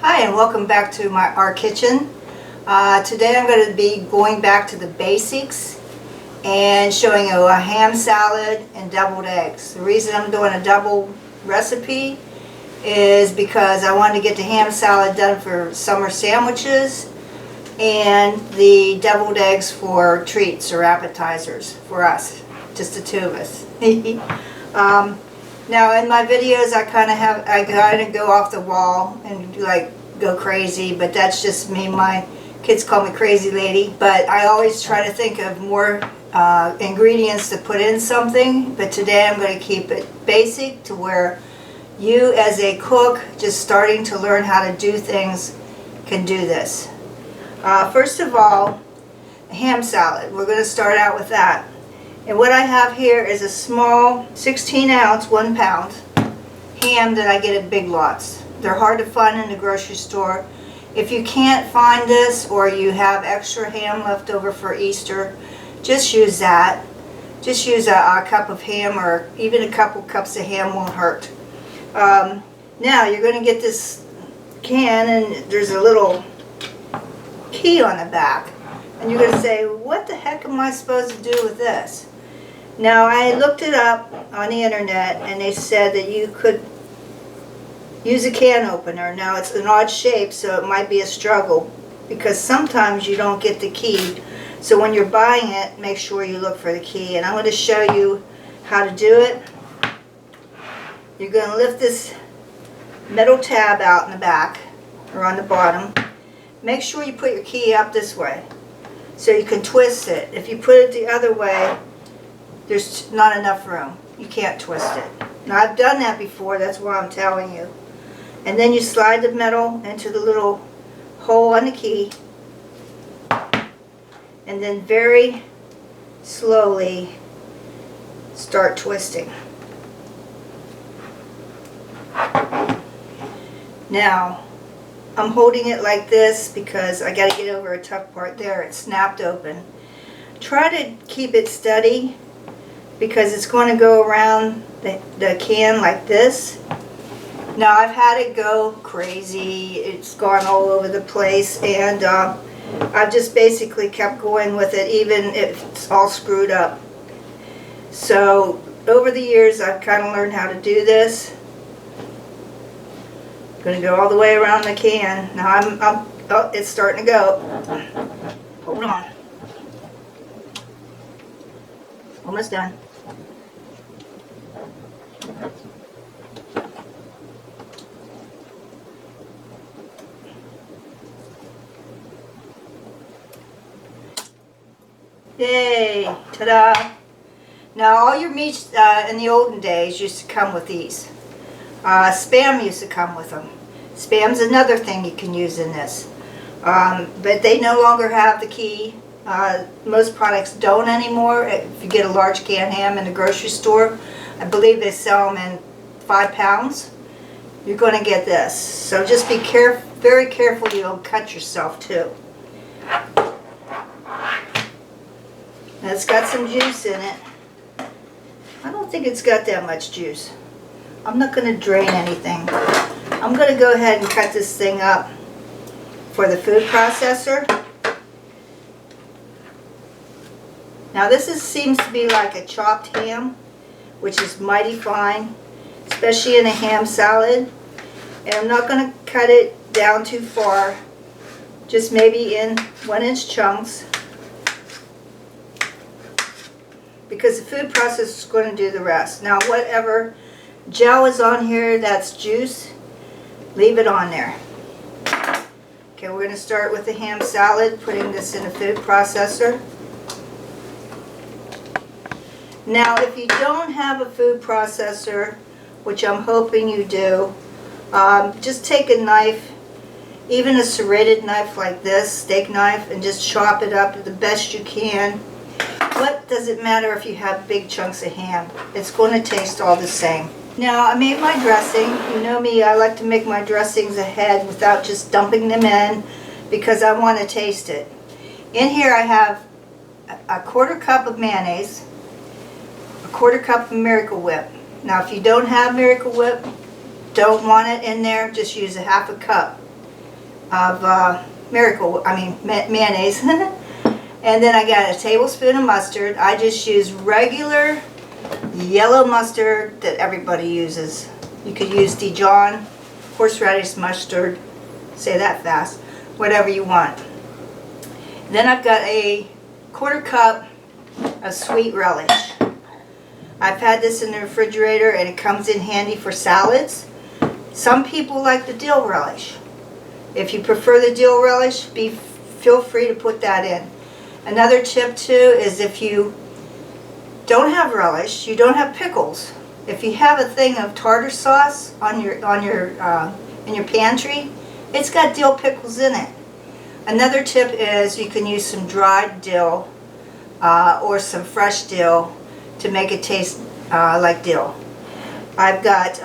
Hi, and welcome back to our kitchen. Today I'm going to be going back to the basics and showing you a ham salad and deviled eggs. The reason I'm doing a double recipe is because I wanted to get the ham salad done for summer sandwiches and the deviled eggs for treats or appetizers for us, just the two of us. Now in my videos I kind of go off the wall and go crazy, but that's just me. My kids call me crazy lady, but I always try to think of more ingredients to put in something. But today I'm going to keep it basic to where you as a cook just starting to learn how to do things can do this. First of all, a ham salad. We're going to start out with that. And what I have here is a small 16-ounce, 1 pound ham that I get at Big Lots. They're hard to find in the grocery store. If you can't find this or you have extra ham left over for Easter, just use that. Just use a cup of ham, or even a couple cups of ham won't hurt. Now you're going to get this can, and there's a little key on the back. And you're going to say, what the heck am I supposed to do with this? Now I looked it up on the internet and they said that you could use a can opener. Now it's an odd shape, so it might be a struggle because sometimes you don't get the key. So when you're buying it, make sure you look for the key. And I'm going to show you how to do it. You're going to lift this metal tab out in the back or on the bottom. Make sure you put your key up this way so you can twist it. If you put it the other way, there's not enough room. You can't twist it. Now I've done that before, that's why I'm telling you. And then you slide the metal into the little hole on the key, and then very slowly start twisting. Now I'm holding it like this because I got to get over a tough part there. It snapped open. Try to keep it steady because it's going to go around the can like this. Now I've had it go crazy. It's gone all over the place, and I've just basically kept going with it even if it's all screwed up. So over the years I've kind of learned how to do this. I'm going to go all the way around the can. Now oh, it's starting to go. Hold on. Almost done. Yay! Ta-da! Now all your meats in the olden days used to come with these. Spam used to come with them. Spam's another thing you can use in this. But they no longer have the key. Most products don't anymore. If you get a large canned ham in the grocery store, I believe they sell them in 5 pounds. You're going to get this. So just be very careful you don't cut yourself too. Now it's got some juice in it. I don't think it's got that much juice. I'm not going to drain anything. I'm going to go ahead and cut this thing up for the food processor. Now this seems to be like a chopped ham, which is mighty fine, especially in a ham salad. And I'm not going to cut it down too far, just maybe in 1-inch chunks, because the food processor is going to do the rest. Now whatever gel is on here that's juice, leave it on there. Okay, we're going to start with the ham salad, putting this in a food processor. Now if you don't have a food processor, which I'm hoping you do, just take a knife, even a serrated knife like this, steak knife, and just chop it up the best you can. What does it matter if you have big chunks of ham? It's going to taste all the same. Now I made my dressing. You know me, I like to make my dressings ahead without just dumping them in because I want to taste it. In here I have a 1/4 cup of mayonnaise, a 1/4 cup of Miracle Whip. Now if you don't have Miracle Whip, don't want it in there, just use a 1/2 cup. of mayonnaise. And then I got a tablespoon of mustard. I just use regular yellow mustard that everybody uses. You could use Dijon, horseradish mustard, say that fast, whatever you want. Then I've got a 1/4 cup of sweet relish. I've had this in the refrigerator and it comes in handy for salads. Some people like the dill relish. If you prefer the dill relish, feel free to put that in. Another tip too is if you don't have relish, you don't have pickles. If you have a thing of tartar sauce in your pantry, it's got dill pickles in it. Another tip is you can use some dried dill or some fresh dill to make it taste like dill. I've got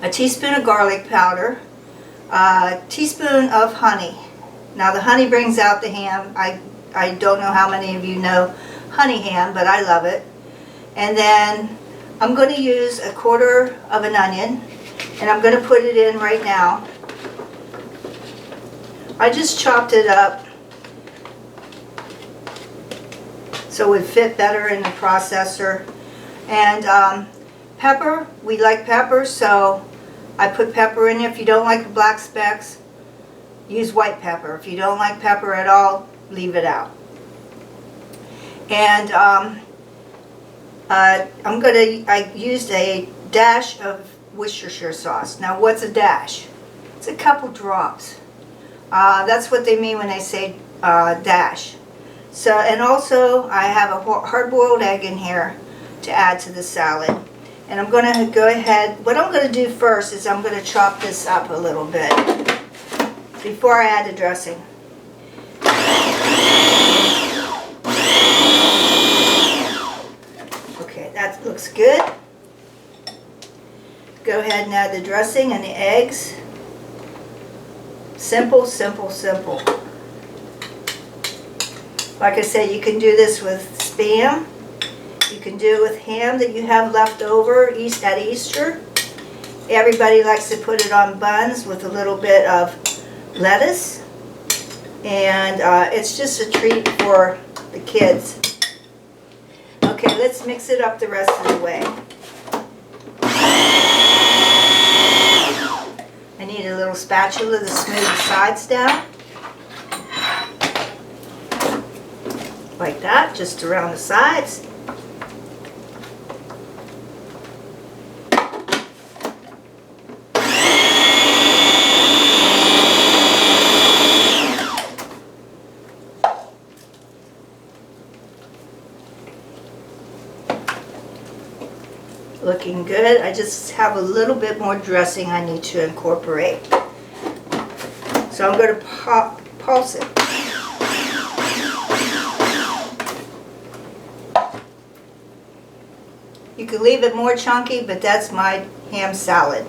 a teaspoon of garlic powder, a teaspoon of honey. Now the honey brings out the ham. I don't know how many of you know honey ham, but I love it. And then I'm going to use a 1/4 of an onion, and I'm going to put it in right now. I just chopped it up so it would fit better in the processor. And pepper, we like pepper, so I put pepper in it. If you don't like the black specks, use white pepper. If you don't like pepper at all, leave it out. And I used a dash of Worcestershire sauce. Now what's a dash? It's a couple drops. That's what they mean when they say dash. So, and also I have a hard-boiled egg in here to add to the salad. And I'm going to go ahead, what I'm going to do first is I'm going to chop this up a little bit before I add the dressing. Okay, that looks good. Go ahead and add the dressing and the eggs. Simple, simple, simple. Like I said, you can do this with Spam. You can do it with ham that you have left over at Easter. Everybody likes to put it on buns with a little bit of lettuce. And it's just a treat for the kids. Okay, let's mix it up the rest of the way. I need a little spatula to smooth the sides down. Like that, just around the sides. Looking good. I just have a little bit more dressing I need to incorporate. So I'm going to pulse it. You can leave it more chunky, but that's my ham salad.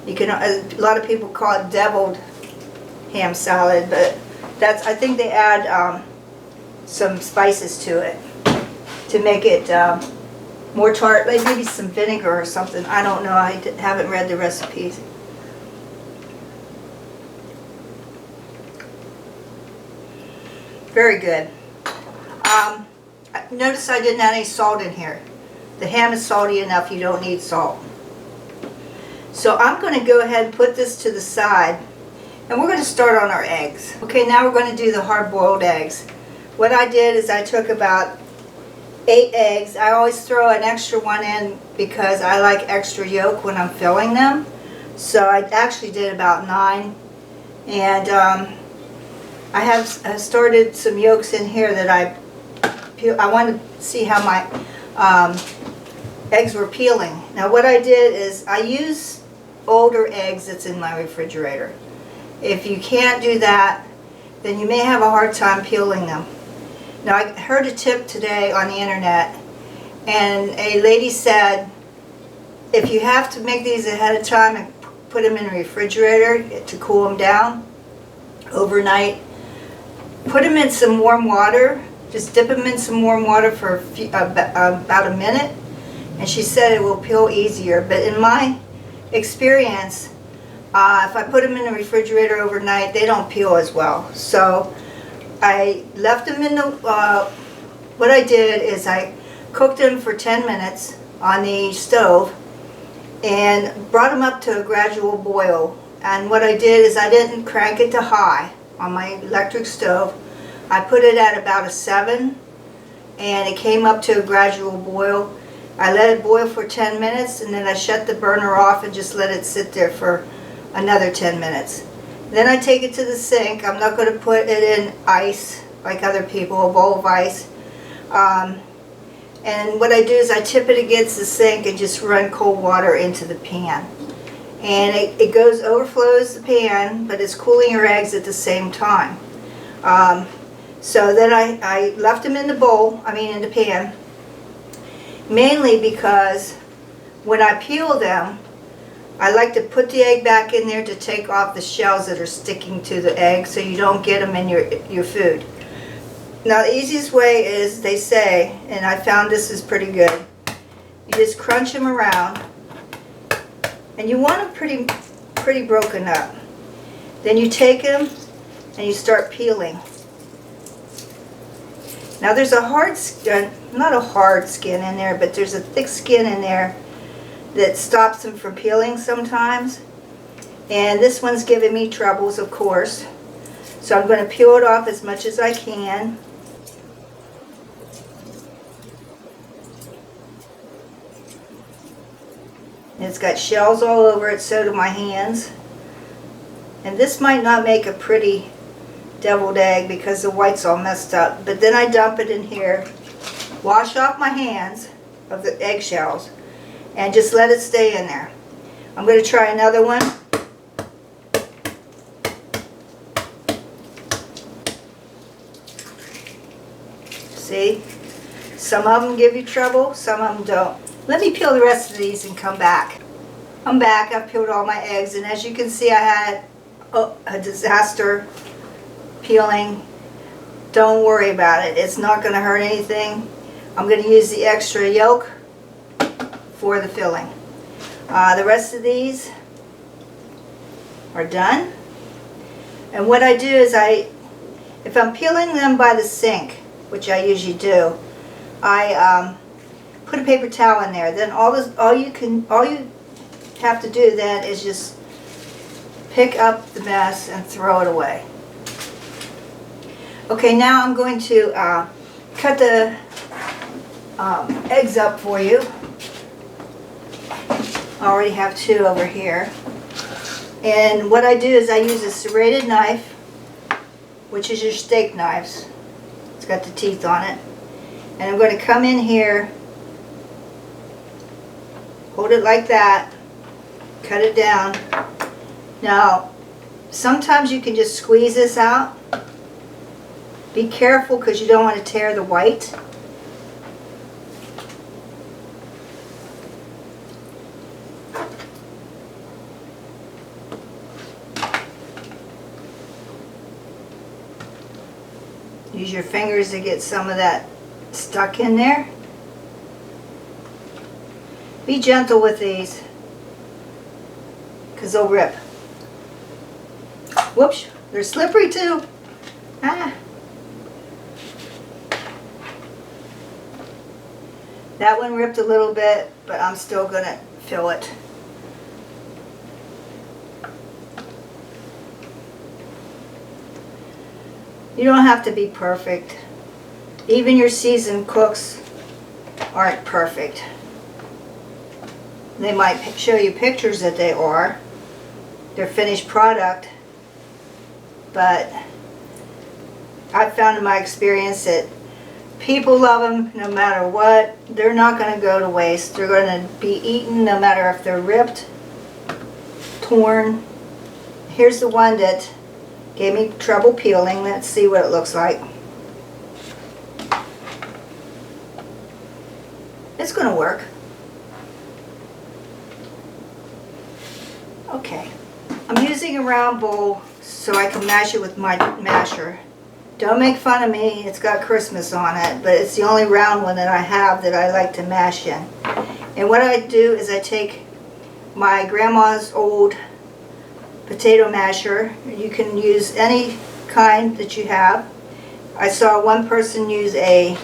You can, a lot of people call it deviled ham salad, but that's, I think they add some spices to it to make it more tart, like maybe some vinegar or something. I don't know. I haven't read the recipes. Very good. Notice I didn't add any salt in here. The ham is salty enough, you don't need salt. So I'm going to go ahead and put this to the side, and we're going to start on our eggs. Okay, now we're going to do the hard-boiled eggs. What I did is I took about 8 eggs. I always throw an extra one in because I like extra yolk when I'm filling them. So I actually did about 9. And I have started some yolks in here that I wanted to see how my eggs were peeling. Now what I did is I use older eggs that's in my refrigerator. If you can't do that, then you may have a hard time peeling them. Now I heard a tip today on the internet, and a lady said if you have to make these ahead of time and put them in the refrigerator to cool them down overnight, put them in some warm water. Just dip them in some warm water for about a minute, and she said it will peel easier. But in my experience, If I put them in the refrigerator overnight, they don't peel as well. So I left them in the, what I did is I cooked them for 10 minutes on the stove and brought them up to a gradual boil. And what I did is I didn't crank it to high on my electric stove. I put it at about a 7 and it came up to a gradual boil. I let it boil for 10 minutes and then I shut the burner off and just let it sit there for another 10 minutes. Then I take it to the sink. I'm not going to put it in ice like other people, a bowl of ice. And what I do is I tip it against the sink and just run cold water into the pan. And it goes, overflows the pan, but it's cooling your eggs at the same time. So then I left them in the bowl, in the pan, mainly because when I peel them, I like to put the egg back in there to take off the shells that are sticking to the egg so you don't get them in your food. Now the easiest way is, they say, and I found this is pretty good, you just crunch them around and you want them pretty broken up. Then you take them and you start peeling. Now there's a hard skin, not a hard skin in there, but there's a thick skin in there that stops them from peeling sometimes. And this one's giving me troubles, of course. So I'm going to peel it off as much as I can. And it's got shells all over it, so do my hands. And this might not make a pretty deviled egg because the white's all messed up. But then I dump it in here, wash off my hands of the eggshells, and just let it stay in there. I'm going to try another one. See? Some of them give you trouble, some of them don't. Let me peel the rest of these and come back. I'm back. I've peeled all my eggs, and as you can see, I had a disaster peeling. Don't worry about it. It's not going to hurt anything. I'm going to use the extra yolk for the filling. The rest of these are done. And what I do is if I'm peeling them by the sink, which I usually do, I put a paper towel in there. Then all you have to do then is just pick up the mess and throw it away. Okay, now I'm going to cut the eggs up for you. I already have 2 over here. And what I do is I use a serrated knife, which is your steak knives. It's got the teeth on it. And I'm going to come in here, hold it like that, cut it down. Now, sometimes you can just squeeze this out. Be careful because you don't want to tear the white. Use your fingers to get some of that stuck in there. Be gentle with these because they'll rip. Whoops, they're slippery too. Ah. That one ripped a little bit, but I'm still going to fill it. You don't have to be perfect. Even your seasoned cooks aren't perfect. They might show you pictures that they are, their finished product, but I've found in my experience that people love them no matter what. They're not going to go to waste. They're going to be eaten no matter if they're ripped, torn. Here's the one that gave me trouble peeling. Let's see what it looks like. It's going to work. Okay. I'm using a round bowl so I can mash it with my masher. Don't make fun of me. It's got Christmas on it, but it's the only round one that I have that I like to mash in. And what I do is I take my grandma's old potato masher. You can use any kind that you have. I saw one person use a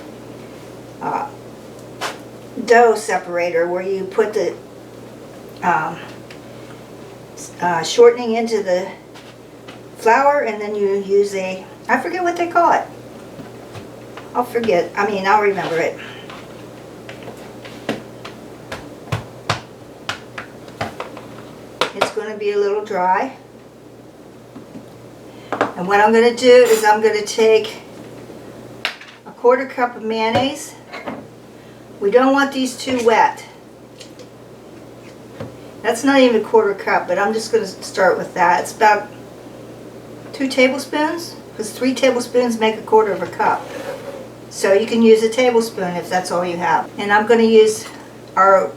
dough separator where you put the shortening into the flour, and then you use a, I forget what they call it. I'll remember it. It's going to be a little dry. And what I'm going to do is I'm going to take a 1/4 cup of mayonnaise. We don't want these too wet. That's not even a 1/4 cup, but I'm just going to start with that. It's about 2 tablespoons, because 3 tablespoons make a 1/4 cup. So you can use a tablespoon if that's all you have. And I'm going to use our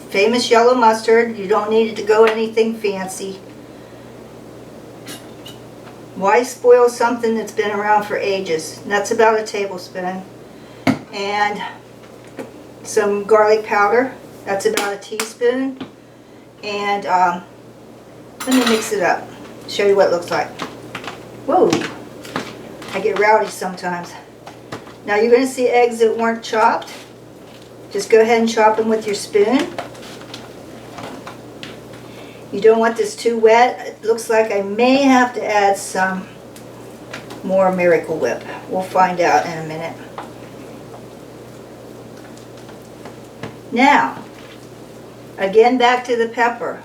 famous yellow mustard. You don't need it to go anything fancy. Why spoil something that's been around for ages? And that's about a tablespoon. And some garlic powder. That's about a teaspoon. And let me mix it up. Show you what it looks like. Whoa! I get rowdy sometimes. Now you're going to see eggs that weren't chopped. Just go ahead and chop them with your spoon. You don't want this too wet. It looks like I may have to add some more Miracle Whip. We'll find out in a minute. Now, again back to the pepper.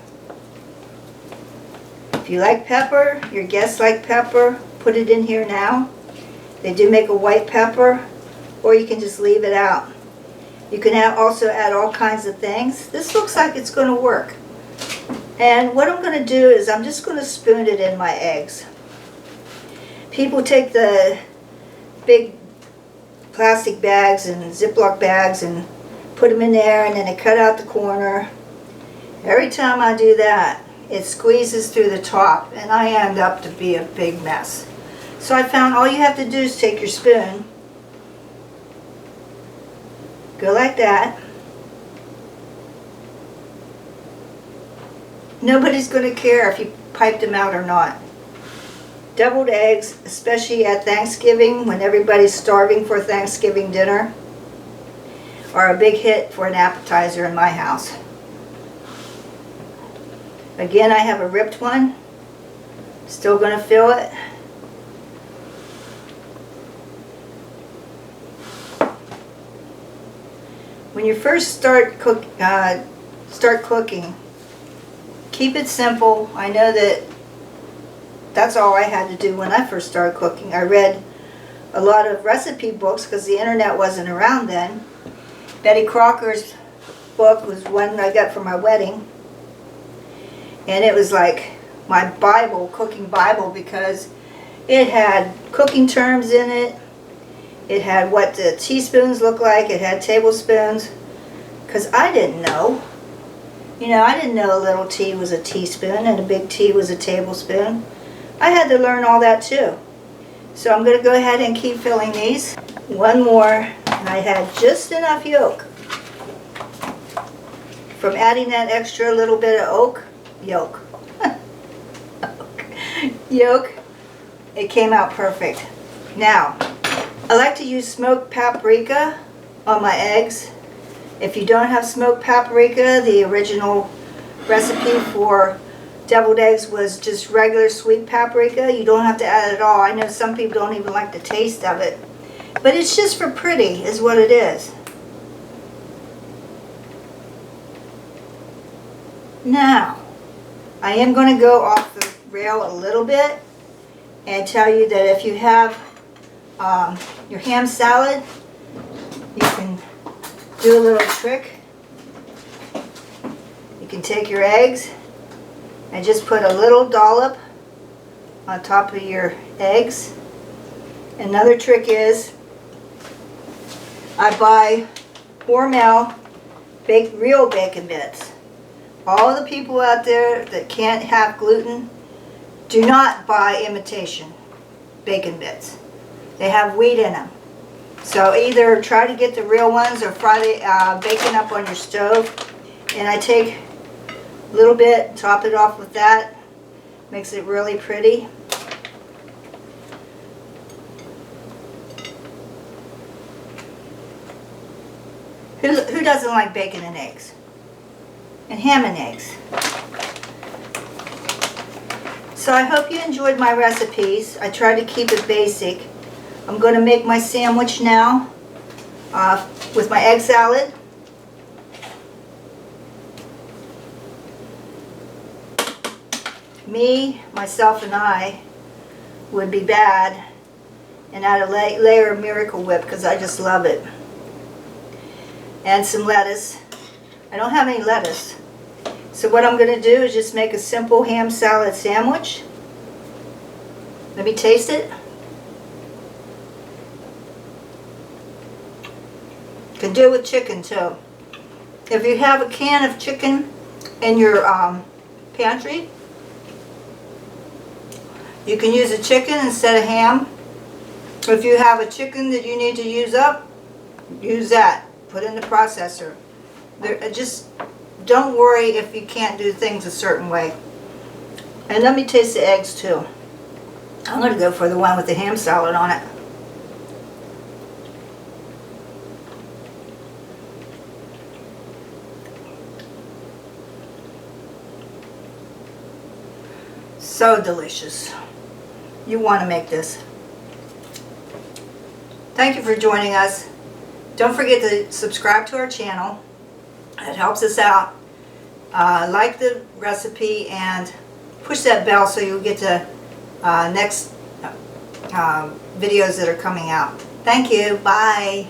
If you like pepper, your guests like pepper, put it in here now. They do make a white pepper, or you can just leave it out. You can also add all kinds of things. This looks like it's going to work. And what I'm going to do is I'm just going to spoon it in my eggs. People take the big plastic bags and Ziploc bags and put them in there, and then they cut out the corner. Every time I do that, it squeezes through the top, and I end up to be a big mess. So I found all you have to do is take your spoon, go like that. Nobody's going to care if you piped them out or not. Deviled eggs, especially at Thanksgiving when everybody's starving for Thanksgiving dinner, are a big hit for an appetizer in my house. Again, I have a ripped one. Still going to fill it. When you first start cooking, keep it simple. I know that's all I had to do when I first started cooking. I read a lot of recipe books because the internet wasn't around then. Betty Crocker's book was one I got for my wedding. And it was like my Bible, cooking Bible, because it had cooking terms in it. It had what the teaspoons look like. It had tablespoons. Because I didn't know. You know, I didn't know a little tea was a teaspoon and a big tea was a tablespoon. I had to learn all that too. So I'm going to go ahead and keep filling these. One more, and I had just enough yolk. From adding that extra little bit of yolk, it came out perfect. Now, I like to use smoked paprika on my eggs. If you don't have smoked paprika, the original recipe for deviled eggs was just regular sweet paprika. You don't have to add it at all. I know some people don't even like the taste of it. But it's just for pretty, is what it is. Now, I am going to go off the rail a little bit and tell you that if you have your ham salad, you can do a little trick. You can take your eggs and just put a little dollop on top of your eggs. Another trick is I buy Hormel real bacon bits. All the people out there that can't have gluten, do not buy imitation bacon bits. They have wheat in them. So either try to get the real ones or fry the bacon up on your stove. And I take a little bit, top it off with that. Makes it really pretty. Who doesn't like bacon and eggs? And ham and eggs. So I hope you enjoyed my recipes. I tried to keep it basic. I'm going to make my sandwich now with my egg salad. Me, myself, and I would be bad and add a layer of Miracle Whip because I just love it. And some lettuce. I don't have any lettuce. So what I'm going to do is just make a simple ham salad sandwich. Let me taste it. You can do it with chicken too. If you have a can of chicken in your pantry, you can use a chicken instead of ham. If you have a chicken that you need to use up, use that. Put in the processor. Just don't worry if you can't do things a certain way. And let me taste the eggs too. I'm going to go for the one with the ham salad on it. So delicious. You want to make this. Thank you for joining us. Don't forget to subscribe to our channel. It helps us out. Like the recipe and push that bell so you'll get to next videos that are coming out. Thank you. Bye.